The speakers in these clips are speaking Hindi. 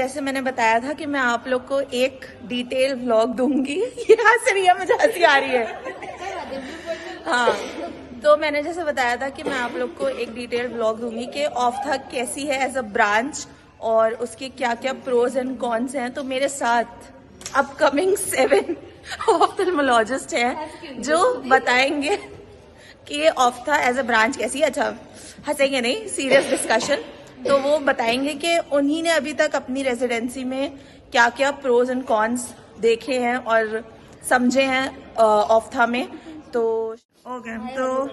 जैसे मैंने बताया था कि मैं आप लोग को एक डिटेल व्लॉग दूंगी। ये हंस रही है, मुझे हंसी आ रही है। हाँ, तो मैंने जैसे बताया था कि मैं आप लोग को एक डिटेल व्लॉग दूंगी कि ऑफ्था कैसी है एज अ ब्रांच और उसके क्या क्या प्रोज एंड कॉन्स हैं। तो मेरे साथ अपकमिंग 7 ऑफ्थल्मोलॉजिस्ट हैं जो बताएंगे कि ये ऑफ्था एज अ ब्रांच कैसी है। अच्छा, हंसेंगे नहीं, सीरियस डिस्कशन। तो वो बताएंगे कि उन्हीं ने अभी तक अपनी रेजिडेंसी में क्या क्या प्रोज एंड कॉन्स देखे हैं और समझे हैं ऑफ्था में। तो ओके, तो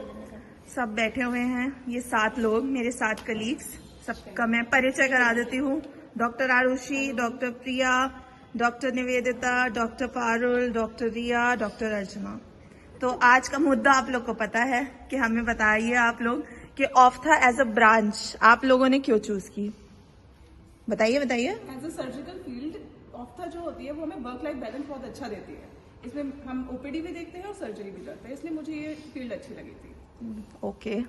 सब बैठे हुए हैं, ये 7 लोग मेरे 7 कलीग्स। सबका मैं परिचय करा देती हूँ। Doctor Arushi, doctor Priya, doctor Nivedita, doctor Parul, doctor Riya, doctor Archana. तो आज का मुद्दा आप लोग को पता है कि हमें बताइए आप लोग कि ऑफ्था एज अ ब्रांच आप लोगों ने क्यों चूज की। बताइए बताइए। एज अ सर्जिकल फील्ड ऑफ्था जो होती है वो हमें वर्क लाइफ बैलेंस बहुत अच्छा देती है। इसमें हम ओपीडी भी देखते हैं और सर्जरी भी करते हैं, इसलिए मुझे ये फील्ड अच्छी लगी थी। ओके,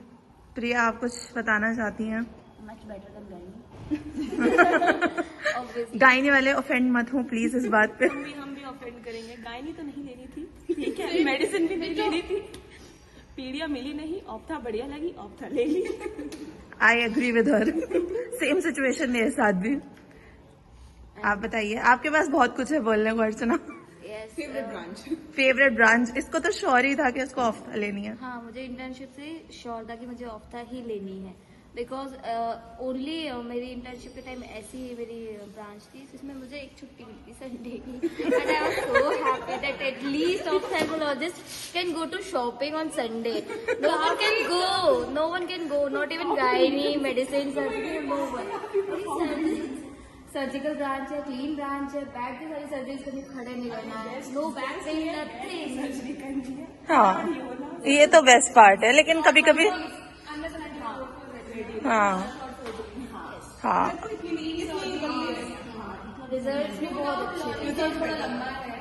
प्रिया आप कुछ बताना चाहती हैं? Much better than gynae. Gynae वाले ऑफेंड मत हो प्लीज इस बात पे। हम भी ऑफेंड करेंगे। गायनी तो नहीं लेनी थी, ठीक है, मेडिसिन भी नहीं लेनी थी, पीड़िया मिली नहीं, ऑफ्था बढ़िया लगी, ऑफ्था ले ली। I agree with her. Same situation मेरे साथ भी। आप बताइए, आपके पास बहुत कुछ है बोलने को Archana. Favourite branch. Favourite branch, इसको तो श्योर ही था कि इसको ऑफ्था लेनी है। हाँ, मुझे इंटर्नशिप से श्योर था कि मुझे ऑफ्था ही लेनी है, बिकॉज ओनली मेरी इंटर्नशिप के टाइम ऐसी मेरी ब्रांच थी जिसमें मुझे एक छुट्टी मिलती संडे की, and I was so happy that at least ophthalmologist can go to shopping on Sunday. No one can go, not even gynae, medicine, surgery, no one. Surgical branch है, क्लीन ब्रांच है, बैक की सारी सर्जरीज कभी खड़े नहीं करना है, नो बैक पेन, नथिंग। हाँ, ये तो बेस्ट पार्ट है, लेकिन कभी कभी हाँ हाँ रिजल्ट भी बहुत अच्छे थे। रिजल्ट बड़ा लंबा है,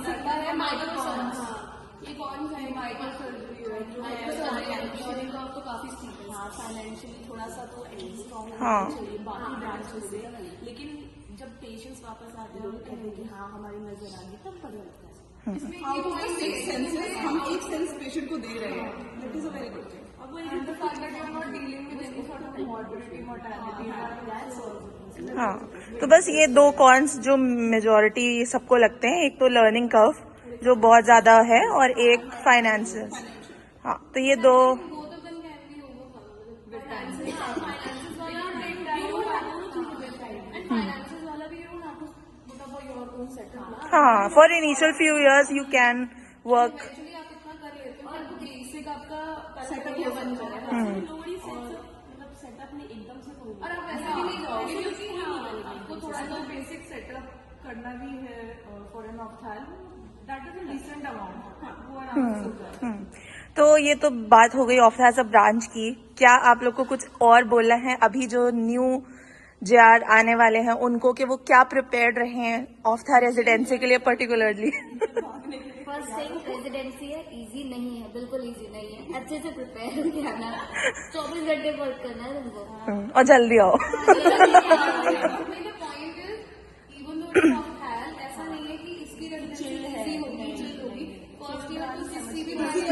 सकता है ये कौन सा है, माइक्रो सर्जरी है, तो काफी स्टीप है, फाइनेंशियली थोड़ा सा तो स्ट्रॉन्ग हाँ चाहिए बाकी ब्रांचेस से, लेकिन जब पेशेंट्स वापस आते हैं और कहते हैं कि हाँ हमारी नजर आ गई, तब पता लगता है। इसमें आउट ऑफ द 6 सेंसेस हम एक सेंस पेशेंट को दे रहे हैं, that is a very good thing. अब वो एक the fact that you are not dealing with any sort of morbidity, mortality, that's also. हाँ, तो बस ये 2 कॉन्स जो मेजोरिटी सबको लगते हैं, एक तो लर्निंग कर्व जो बहुत ज्यादा है और एक फाइनेंसेस। हाँ, तो ये 2 हाँ, for initial few years you can work. Actually आप इतना कर लेते हो और बेसिक आपका सेटअप हो बन जाएगा, मतलब सेटअप में एकदम से कोई, और आप ऐसे भी नहीं जाओगे क्योंकि आपको थोड़ा सा बेसिक सेटअप करना भी है for an ophthal, that is a decent amount, वो आराम से हो जाएगा। तो ये तो बात हो गई ऑफ्था एज अ ब्रांच की। क्या आप लोग को कुछ और बोलना है अभी जो न्यू जेआर आने वाले हैं उनको, कि वो क्या प्रिपेयर्ड रहे हैं ऑफ्था रेजिडेंसी के लिए पर्टिकुलरली? फर्स्ट थिंग, रेजिडेंसी है, इजी नहीं है, बिल्कुल इजी नहीं है, अच्छे से प्रिपेयर होके आना, 24 घंटे वर्क करना है तुमको, और जल्दी आओ। पॉइंट इज इवन दो ऑफ्थाल ऐसा नहीं है कि इसकी रेजिडेंसी होगी, चिल होगी, फर्स्ट ईयर तो किसी भी ब्रांच का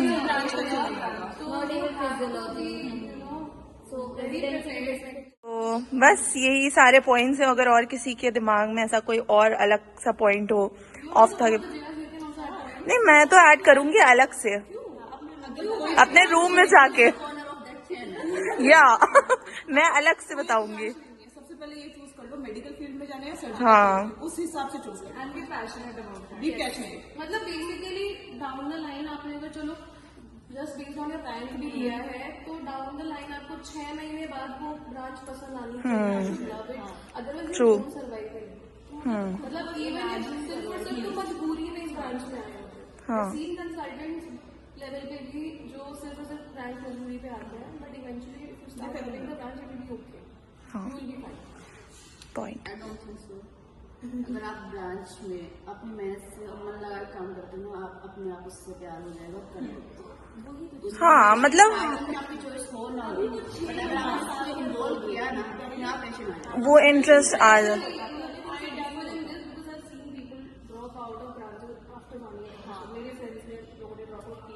चलेगा, not even physiology, so residency. तो बस यही सारे पॉइंट्स हैं। अगर और किसी के दिमाग में ऐसा कोई और अलग सा पॉइंट हो ऑफ्था के, नहीं मैं तो ऐड करूंगी अलग से अपने रूम में जाके, या मैं अलग से बताऊंगी। सबसे पहले ये चूज कर लो मेडिकल फील्ड में जाना है, सर्जरी हाँ, उस हिसाब से चूज करो। And be passionate about that, be passionate. मतलब बेसिकली डाउन द लाइन आपने अगर चलो just based on your rank भी लिया है, तो डाउन द लाइन आपको 6 महीने बाद वो ब्रांच पसंद आनी चाहिए, अदरवाइज यू डोंट सर्वाइव। मतलब इवन सिर्फ तो मजबूरी में इस ब्रांच में आए हो, सीन कंसल्टेंट लेवल पे भी जो सिर्फ ब्रांच मजबूरी पे आते हैं, but eventually if you start caring the branch it will be okay, you will be fine. Point. I don't think so. अगर आप ब्रांच में अपनी मेहनत से और मन लगा काम करते हो, आप अपने आप उससे प्यार हो जाएगा, कर सकते हो। हाँ मतलब आपकी चॉइस हो ना हो, बट अगर आपने इन्वॉल्व किया ना तो अपने आप पैशन आएगा। वो इंटरेस्ट आ जाए।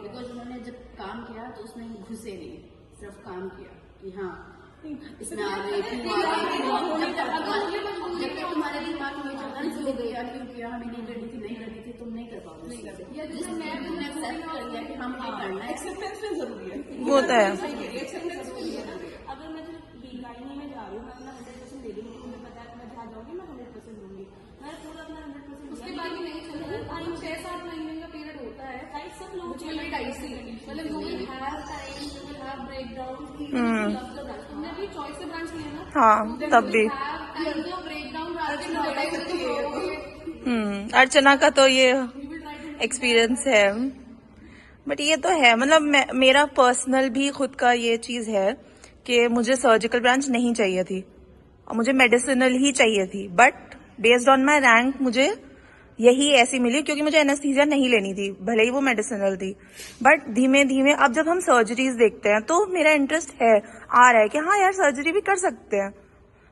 बिकॉज उन्होंने जब काम किया तो उसमें घुसे नहीं, सिर्फ काम किया कि हाँ इसमें आ गए, क्यों आ गए, जब तक तुम्हारे दिमाग में चलता नहीं गया क्यों किया, हमें नहीं करनी थी, नहीं करनी थी, तुम नहीं कर पाओगे। जिसमें तुमने एक्सेप्ट कर लिया कि हम ये करना है, एक्सेप्टेंस में जरूरी है। वो तो है। अगर मैं जो लाइन में जा रही हूँ, मैं अपना 100% दे दूँगी, मुझे पता है कि मैं जहाँ जाऊँगी मैं 100% दूंगी, मैं पूरा अपना 100% उसके बाद ही नहीं चलेगा। टाइम 6-7 महीने का पीरियड होता है, टाइम सब लोग चाहिए टाइसी, मतलब you will have time, you will have breakdown, तुमने अभी चॉइस से ब्रांच लिया ना, हाँ तब भी। ब्रेकडाउन रात अर्चना का तो ये एक्सपीरियंस है। बट ये तो है मतलब मेरा पर्सनल भी खुद का ये चीज है कि मुझे सर्जिकल ब्रांच नहीं चाहिए थी और मुझे मेडिसिनल ही चाहिए थी, but based on my rank मुझे यही ऐसी मिली क्योंकि मुझे एनेस्थीसिया नहीं लेनी थी, भले ही वो मेडिसिनल थी। बट धीमे धीमे अब जब हम सर्जरीज देखते हैं तो मेरा इंटरेस्ट आ रहा है कि हाँ यार सर्जरी भी कर सकते हैं।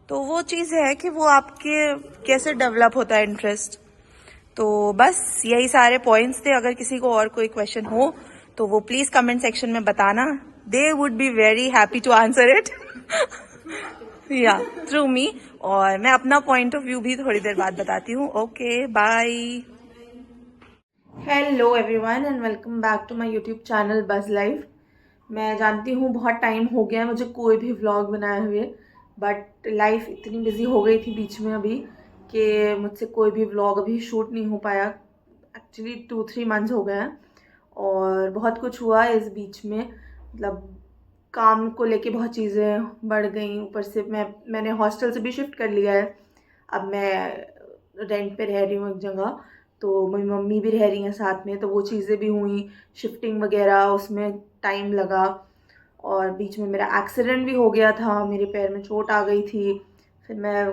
तो वो चीज है कि वो आपके कैसे डेवलप होता है इंटरेस्ट। तो बस यही सारे पॉइंट्स थे। अगर किसी को और कोई क्वेश्चन हो तो वो प्लीज कमेंट सेक्शन में बताना, they would be very happy to answer it या थ्रू मी। और मैं अपना पॉइंट ऑफ व्यू भी थोड़ी देर बाद बताती हूँ। Okay bye. Hello everyone and welcome back to my YouTube channel buzz life. मैं जानती हूँ बहुत टाइम हो गया मुझे कोई भी व्लॉग बनाए हुए, बट लाइफ इतनी बिजी हो गई थी बीच में अभी कि मुझसे कोई भी व्लॉग अभी शूट नहीं हो पाया। एक्चुअली 2-3 मंथ्स हो गए हैं और बहुत कुछ हुआ इस बीच में, मतलब काम को लेके बहुत चीज़ें बढ़ गई। ऊपर से मैंने हॉस्टल से भी शिफ्ट कर लिया है, अब मैं रेंट पे रह रही हूँ एक जगह, तो मेरी मम्मी भी रह रही हैं साथ में, तो वो चीज़ें भी हुई, शिफ्टिंग वगैरह उसमें टाइम लगा। और बीच में मेरा एक्सीडेंट भी हो गया था, मेरे पैर में चोट आ गई थी, फिर मैं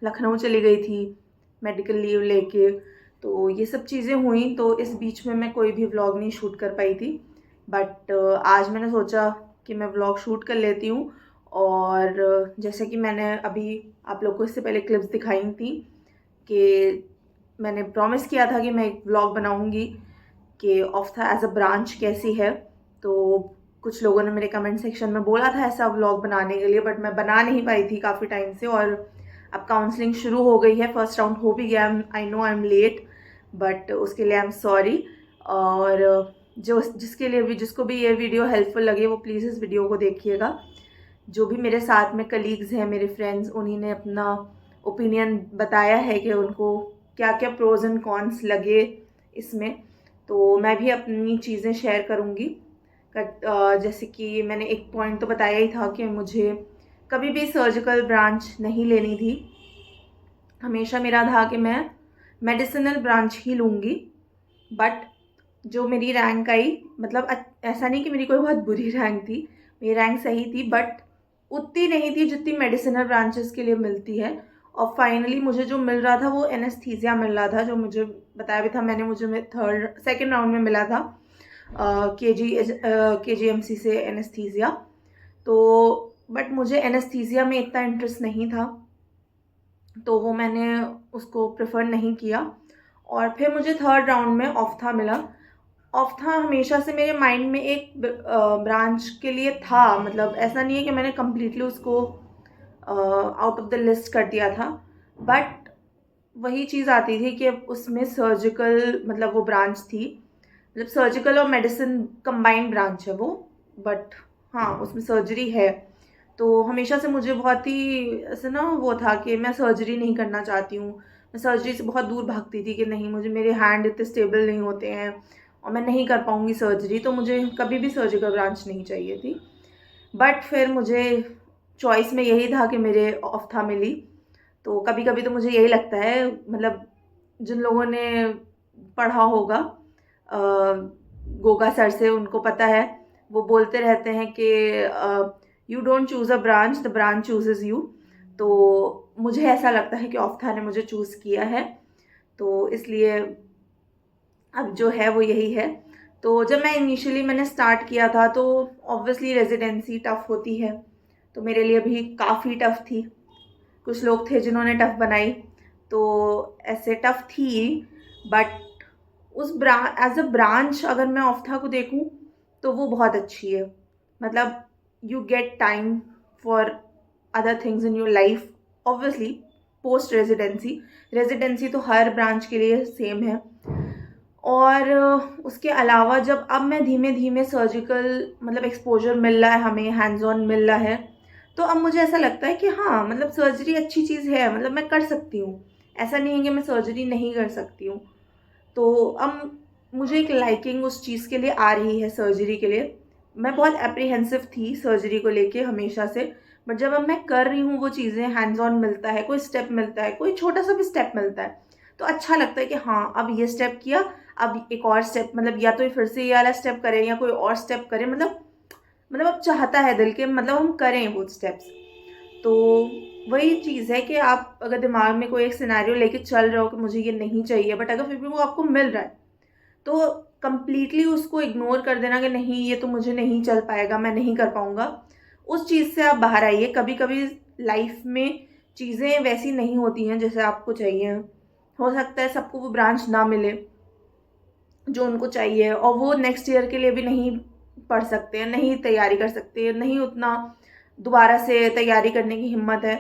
लखनऊ चली गई थी मेडिकल लीव लेके, तो ये सब चीज़ें हुई। तो इस बीच में मैं कोई भी व्लॉग नहीं शूट कर पाई थी, बट आज मैंने सोचा कि मैं व्लॉग शूट कर लेती हूँ। और जैसे कि मैंने अभी आप लोग को इससे पहले क्लिप्स दिखाई थी कि मैंने प्रॉमिस किया था कि मैं एक व्लॉग बनाऊँगी कि ऑफ्था एज अ ब्रांच कैसी है। तो कुछ लोगों ने मेरे कमेंट सेक्शन में बोला था ऐसा व्लॉग बनाने के लिए, बट मैं बना नहीं पाई थी काफ़ी टाइम से। और अब काउंसलिंग शुरू हो गई है, फर्स्ट राउंड हो भी गया। I know I am late, but उसके लिए आई एम सॉरी। और जिसके लिए भी जिसको भी ये वीडियो हेल्पफुल लगे वो प्लीज़ इस वीडियो को देखिएगा। जो भी मेरे साथ में कलीग्स हैं, मेरे फ्रेंड्स, उन्हीं ने अपना ओपिनियन बताया है कि उनको क्या क्या प्रोज एंड कॉन्स लगे इसमें। तो मैं भी अपनी चीज़ें शेयर करूँगी। जैसे कि मैंने एक पॉइंट तो बताया ही था कि मुझे कभी भी सर्जिकल ब्रांच नहीं लेनी थी, हमेशा मेरा था कि मैं मेडिसिनल ब्रांच ही लूँगी। बट जो मेरी रैंक आई, मतलब ऐसा नहीं कि मेरी कोई बहुत बुरी रैंक थी, मेरी रैंक सही थी, बट उतनी नहीं थी जितनी मेडिसिनल ब्रांचेस के लिए मिलती है। और फाइनली मुझे जो मिल रहा था वो एनेस्थीसिया मिल रहा था, जो मुझे बताया भी था मैंने, मुझे सेकेंड राउंड में मिला था KGMC से एनेस्थीसिया। तो बट मुझे एनेस्थीसिया में इतना इंटरेस्ट नहीं था, तो वो मैंने उसको प्रेफर नहीं किया। और फिर मुझे थर्ड राउंड में ऑफ्था मिला। ऑफ्था हमेशा से मेरे माइंड में एक ब्रांच के लिए था, मतलब ऐसा नहीं है कि मैंने कम्प्लीटली उसको आउट ऑफ द लिस्ट कर दिया था, बट वही चीज़ आती थी कि उसमें सर्जिकल, मतलब वो ब्रांच थी, मतलब सर्जिकल और मेडिसिन कंबाइंड ब्रांच है वो, बट हाँ उसमें सर्जरी है। तो हमेशा से मुझे बहुत ही ऐसे ना वो था कि मैं सर्जरी नहीं करना चाहती हूँ, मैं सर्जरी से बहुत दूर भागती थी कि नहीं, मुझे मेरे हैंड इतने स्टेबल नहीं होते हैं और मैं नहीं कर पाऊँगी सर्जरी, तो मुझे कभी भी सर्जिकल ब्रांच नहीं चाहिए थी। बट फिर मुझे चॉइस में यही था कि मेरे ऑफ्था मिली। तो कभी कभी तो मुझे यही लगता है, मतलब जिन लोगों ने पढ़ा होगा गोगा सर से, उनको पता है, वो बोलते रहते हैं कि you don't choose a branch, the branch chooses you. तो मुझे ऐसा लगता है कि ऑफ्था ने मुझे चूज़ किया है, तो इसलिए अब जो है वो यही है। तो जब मैंने स्टार्ट किया था तो ऑब्वियसली रेजिडेंसी टफ़ होती है, तो मेरे लिए भी काफ़ी टफ़ थी। कुछ लोग थे जिन्होंने टफ़ बनाई, तो ऐसे टफ़ थी, बट उस एज अ ब्रांच अगर मैं ऑफ्था को देखूं तो वो बहुत अच्छी है। मतलब you get time for other things in your life, obviously post residency तो हर ब्रांच के लिए सेम है। और उसके अलावा जब अब मैं धीमे धीमे सर्जिकल मतलब एक्सपोजर मिल रहा है, हमें हैंड्स ऑन मिल रहा है, तो अब मुझे ऐसा लगता है कि हाँ मतलब सर्जरी अच्छी चीज़ है, मतलब मैं कर सकती हूँ, ऐसा नहीं है कि मैं सर्जरी नहीं कर सकती हूँ। तो अब मुझे एक लाइकिंग उस चीज़ के लिए आ रही है, सर्जरी के लिए। मैं बहुत एप्रीहेंसिव थी सर्जरी को लेके हमेशा से, बट जब अब मैं कर रही हूँ वो चीज़ें, हैंड्स ऑन मिलता है, कोई स्टेप मिलता है, कोई छोटा सा भी स्टेप मिलता है, तो अच्छा लगता है कि हाँ अब ये स्टेप किया, अब एक और स्टेप, मतलब या तो फिर से ये वाला स्टेप करें या कोई और स्टेप करें, मतलब अब चाहता है दिल के मतलब हम करें वो स्टेप्स। तो वही चीज़ है कि आप अगर दिमाग में कोई एक सिनेरियो लेके चल रहे हो कि मुझे ये नहीं चाहिए, बट अगर फिर भी वो आपको मिल रहा है तो कंप्लीटली उसको इग्नोर कर देना कि नहीं ये तो मुझे नहीं चल पाएगा, मैं नहीं कर पाऊँगा, उस चीज़ से आप बाहर आइए। कभी कभी लाइफ में चीज़ें वैसी नहीं होती हैं जैसे आपको चाहिए। हो सकता है सबको वो ब्रांच ना मिले जो उनको चाहिए, और वो नेक्स्ट ईयर के लिए भी नहीं पढ़ सकते हैं, नहीं तैयारी कर सकते हैं, नहीं उतना दोबारा से तैयारी करने की हिम्मत है।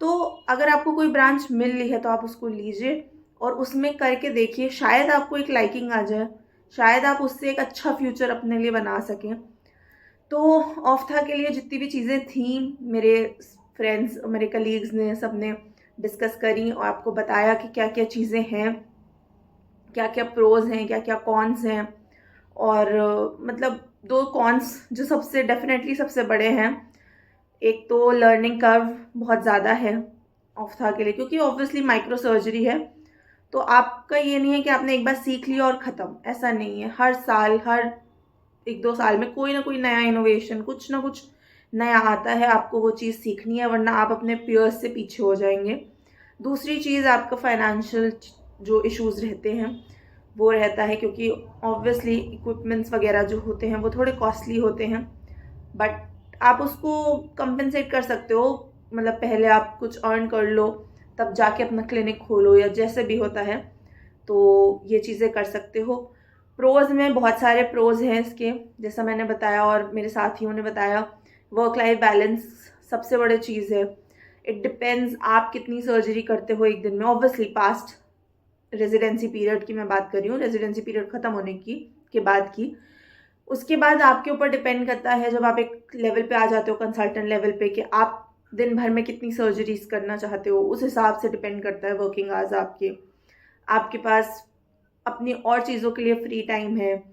तो अगर आपको कोई ब्रांच मिल रही है तो आप उसको लीजिए और उसमें करके देखिए, शायद आपको एक लाइकिंग आ जाए, शायद आप उससे एक अच्छा फ्यूचर अपने लिए बना सकें। तो ऑफ्था के लिए जितनी भी चीज़ें थी, मेरे फ्रेंड्स, मेरे कलीग्स ने, सब ने डिस्कस करी और आपको बताया कि क्या क्या चीज़ें हैं, क्या क्या प्रोज हैं, क्या क्या कॉन्स हैं। और मतलब 2 कॉन्स जो सबसे डेफिनेटली सबसे बड़े हैं, एक तो लर्निंग कर्व बहुत ज़्यादा है ऑफ्था के लिए, क्योंकि ऑब्वियसली माइक्रो सर्जरी है, तो आपका ये नहीं है कि आपने एक बार सीख लिया और ख़त्म, ऐसा नहीं है। हर साल, हर 1-2 साल में कोई ना कोई नया इनोवेशन, कुछ ना कुछ नया आता है, आपको वो चीज़ सीखनी है, वरना आप अपने पीयर्स से पीछे हो जाएंगे। दूसरी चीज़, आपका फाइनेंशियल जो इश्यूज़ रहते हैं वो रहता है, क्योंकि ऑब्वियसली इक्विपमेंट्स वगैरह जो होते हैं वो थोड़े कॉस्टली होते हैं, बट आप उसको कंपनसेट कर सकते हो। मतलब पहले आप कुछ अर्न कर लो, तब जाके अपना क्लिनिक खोलो, या जैसे भी होता है, तो ये चीज़ें कर सकते हो। प्रोज में बहुत सारे प्रोज हैं इसके, जैसा मैंने बताया और मेरे साथियों ने बताया। वर्क लाइफ बैलेंस सबसे बड़ी चीज़ है। इट डिपेंड्स आप कितनी सर्जरी करते हो एक दिन में। ऑब्वियसली पास्ट रेजिडेंसी पीरियड की मैं बात कर रही हूँ, रेजिडेंसी पीरियड ख़त्म होने के बाद की, उसके बाद आपके ऊपर डिपेंड करता है, जब आप एक लेवल पे आ जाते हो कंसल्टेंट लेवल पे, कि आप दिन भर में कितनी सर्जरीज करना चाहते हो, उस हिसाब से डिपेंड करता है वर्किंग आवर्स आपके पास अपनी और चीज़ों के लिए फ्री टाइम है,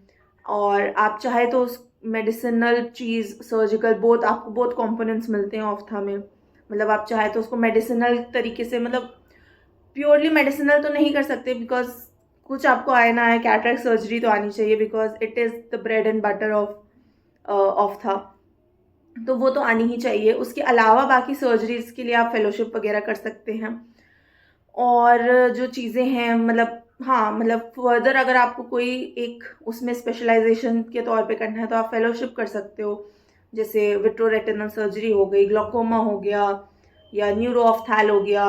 और आप चाहे तो उस मेडिसिनल चीज़, सर्जिकल, बोथ, आपको बोथ कंपोनेंट्स मिलते हैं ऑफ्था में। मतलब आप चाहे तो उसको मेडिसिनल तरीके से, मतलब प्योरली मेडिसिनल तो नहीं कर सकते, बिकॉज कुछ आपको आए ना आए, कैटरेक्ट सर्जरी तो आनी चाहिए, because it is the bread and butter of था, तो वो तो आनी ही चाहिए। उसके अलावा बाकी सर्जरीज के लिए आप फेलोशिप वगैरह कर सकते हैं। और जो चीज़ें हैं, मतलब हाँ, मतलब फर्दर अगर आपको कोई एक उसमें स्पेशलाइजेशन के तौर पे करना है तो आप फेलोशिप कर सकते हो, जैसे विट्रोरेटिनल सर्जरी हो गई, ग्लोकोमा हो गया, या न्यूरोऑफ्थैल हो गया,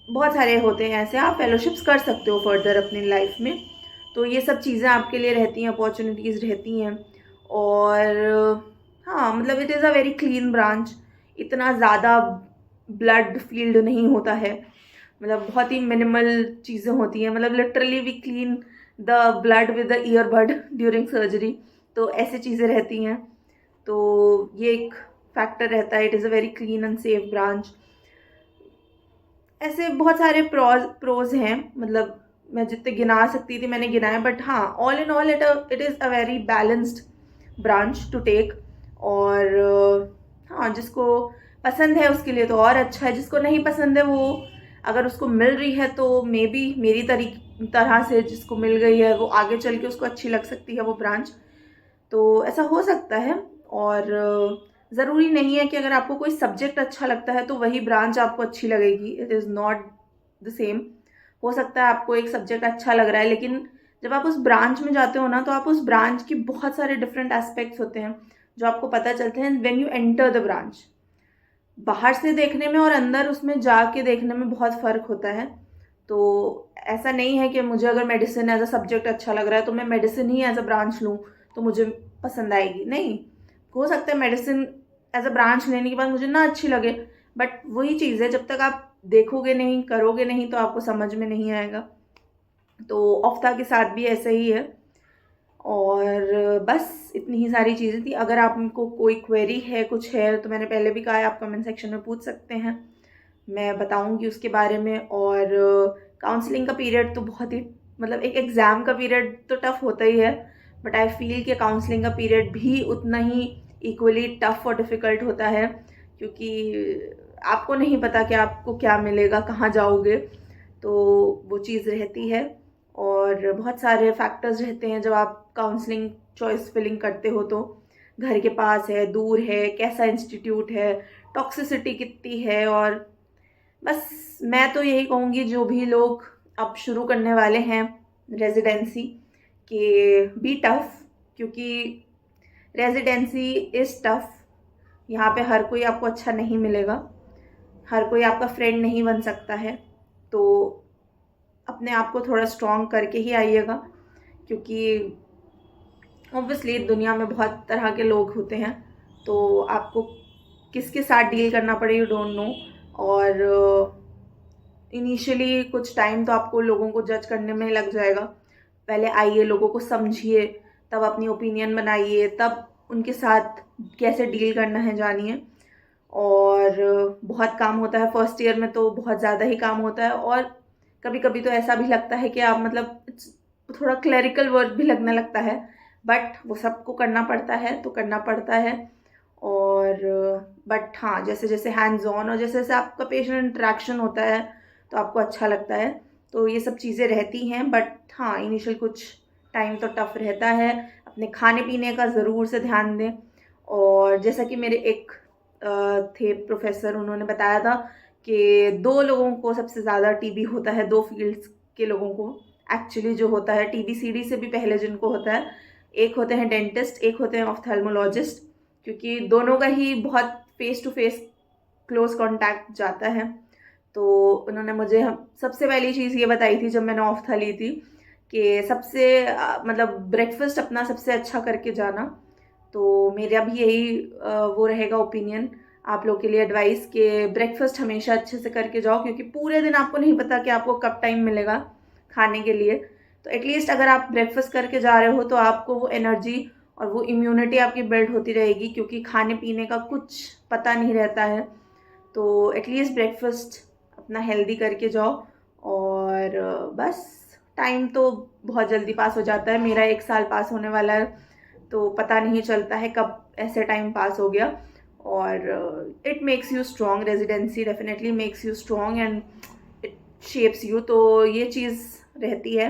बहुत सारे होते हैं ऐसे, आप फेलोशिप्स कर सकते हो फर्दर अपनी लाइफ में। तो ये सब चीज़ें आपके लिए रहती हैं, अपॉर्चुनिटीज़ रहती हैं। और हाँ, मतलब it is a very clean branch, इतना ज़्यादा ब्लड फील्ड नहीं होता है, मतलब बहुत ही मिनिमल चीज़ें होती हैं। मतलब literally we clean the blood with the earbud during surgery, तो ऐसी चीज़ें रहती हैं। तो ये एक फैक्टर रहता है, it is a very clean and safe branch. ऐसे बहुत सारे प्रोज हैं, मतलब मैं जितने गिना सकती थी मैंने गिनाए, बट हाँ, all in all it is a very balanced branch to take. और हाँ, जिसको पसंद है उसके लिए तो और अच्छा है, जिसको नहीं पसंद है वो, अगर उसको मिल रही है तो मे बी मेरी तरह से जिसको मिल गई है वो आगे चल के उसको अच्छी लग सकती है वो ब्रांच, तो ऐसा हो सकता है। और ज़रूरी नहीं है कि अगर आपको कोई सब्जेक्ट अच्छा लगता है तो वही ब्रांच आपको अच्छी लगेगी, it is not the same. हो सकता है आपको एक सब्जेक्ट अच्छा लग रहा है, लेकिन जब आप उस ब्रांच में जाते हो ना, तो आप उस ब्रांच की बहुत सारे डिफरेंट एस्पेक्ट्स होते हैं जो आपको पता चलते हैं when you enter the branch. बाहर से देखने में और अंदर उसमें जाके देखने में बहुत फ़र्क होता है। तो ऐसा नहीं है कि मुझे अगर मेडिसिन एज अ सब्जेक्ट अच्छा लग रहा है तो मैं मेडिसिन ही एज अ ब्रांच लूँ तो मुझे पसंद आएगी, नहीं। हो सकता है मेडिसिन एज अ ब्रांच लेने के बाद मुझे ना अच्छी लगे, बट वही चीज़ है, जब तक आप देखोगे नहीं, करोगे नहीं, तो आपको समझ में नहीं आएगा। तो ऑफ्था के साथ भी ऐसा ही है। और बस इतनी ही सारी चीज़ें थी। अगर आपको कोई क्वेरी है, कुछ है, तो मैंने पहले भी कहा है आप कमेंट सेक्शन में पूछ सकते हैं, मैं बताऊंगी उसके बारे में। और काउंसलिंग का पीरियड तो बहुत ही, मतलब एक एग्ज़ाम का पीरियड तो टफ़ होता ही है, बट आई फील कि काउंसलिंग का पीरियड भी उतना ही इक्वली टफ़ और डिफ़िकल्ट होता है, क्योंकि आपको नहीं पता कि आपको क्या मिलेगा, कहाँ जाओगे, तो वो चीज़ रहती है। और बहुत सारे फैक्टर्स रहते हैं जब आप काउंसलिंग चॉइस फिलिंग करते हो, तो घर के पास है, दूर है, कैसा इंस्टीट्यूट है, टॉक्सिसिटी कितनी है। और बस मैं तो यही कहूँगी जो भी लोग अब शुरू करने वाले हैं रेजिडेंसी के, बी टफ, क्योंकि रेजिडेंसी इज़ टफ। यहाँ पे हर कोई आपको अच्छा नहीं मिलेगा, हर कोई आपका फ्रेंड नहीं बन सकता है। तो अपने आप को थोड़ा स्ट्रॉन्ग करके ही आइएगा, क्योंकि ऑब्वियसली दुनिया में बहुत तरह के लोग होते हैं, तो आपको किसके साथ डील करना पड़े यू डोंट नो। और इनिशियली कुछ टाइम तो आपको लोगों को जज करने में लग जाएगा। पहले आइए, लोगों को समझिए, तब अपनी ओपिनियन बनाइए, तब उनके साथ कैसे डील करना है जानिए। और बहुत काम होता है फर्स्ट ईयर में, तो बहुत ज़्यादा ही काम होता है। और कभी कभी तो ऐसा भी लगता है कि आप, मतलब थोड़ा क्लरिकल वर्क भी लगने लगता है, बट वो सबको करना पड़ता है, तो करना पड़ता है। और बट हाँ, जैसे जैसे हैंड्स ऑन और जैसे जैसे आपका पेशेंट इंटरेक्शन होता है तो आपको अच्छा लगता है। तो ये सब चीज़ें रहती हैं, बट हाँ, इनिशियल कुछ टाइम तो टफ रहता है। अपने खाने पीने का ज़रूर से ध्यान दें। और जैसा कि मेरे एक थे प्रोफेसर, उन्होंने बताया था कि 2 लोगों को सबसे ज़्यादा टीबी होता है, 2 फील्ड्स के लोगों को एक्चुअली जो होता है टीबी, सीडी से भी पहले जिनको होता है, एक होते हैं डेंटिस्ट, एक होते हैं ऑफ्थेल्मोलॉजिस्ट, क्योंकि दोनों का ही बहुत face to face close contact जाता है। तो उन्होंने मुझे सबसे पहली चीज़ ये बताई थी जब मैंने ऑफ्था ली थी कि सबसे मतलब ब्रेकफास्ट अपना सबसे अच्छा करके जाना। तो मेरा भी यही वो रहेगा ओपिनियन आप लोग के लिए, एडवाइस कि ब्रेकफास्ट हमेशा अच्छे से करके जाओ, क्योंकि पूरे दिन आपको नहीं पता कि आपको कब टाइम मिलेगा खाने के लिए। तो एटलीस्ट अगर आप ब्रेकफास्ट करके जा रहे हो तो आपको वो एनर्जी और वो इम्यूनिटी आपकी बिल्ड होती रहेगी, क्योंकि खाने पीने का कुछ पता नहीं रहता है। तो एटलीस्ट ब्रेकफास्ट अपना हेल्दी करके जाओ। और बस टाइम तो बहुत जल्दी पास हो जाता है। मेरा 1 साल पास होने वाला है, तो पता नहीं चलता है कब ऐसे टाइम पास हो गया। और it makes you strong, residency definitely makes you strong and it shapes you. तो ये चीज़ रहती है।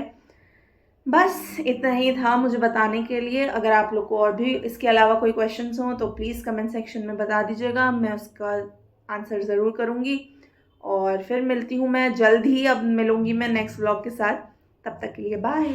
बस इतना ही था मुझे बताने के लिए। अगर आप लोग को और भी इसके अलावा कोई क्वेश्चंस हों तो प्लीज़ कमेंट सेक्शन में बता दीजिएगा, मैं उसका आंसर ज़रूर करूँगी। और फिर मिलती हूँ मैं जल्द ही, अब मिलूँगी मैं नेक्स्ट व्लॉग के साथ। तब तक के लिए बाय।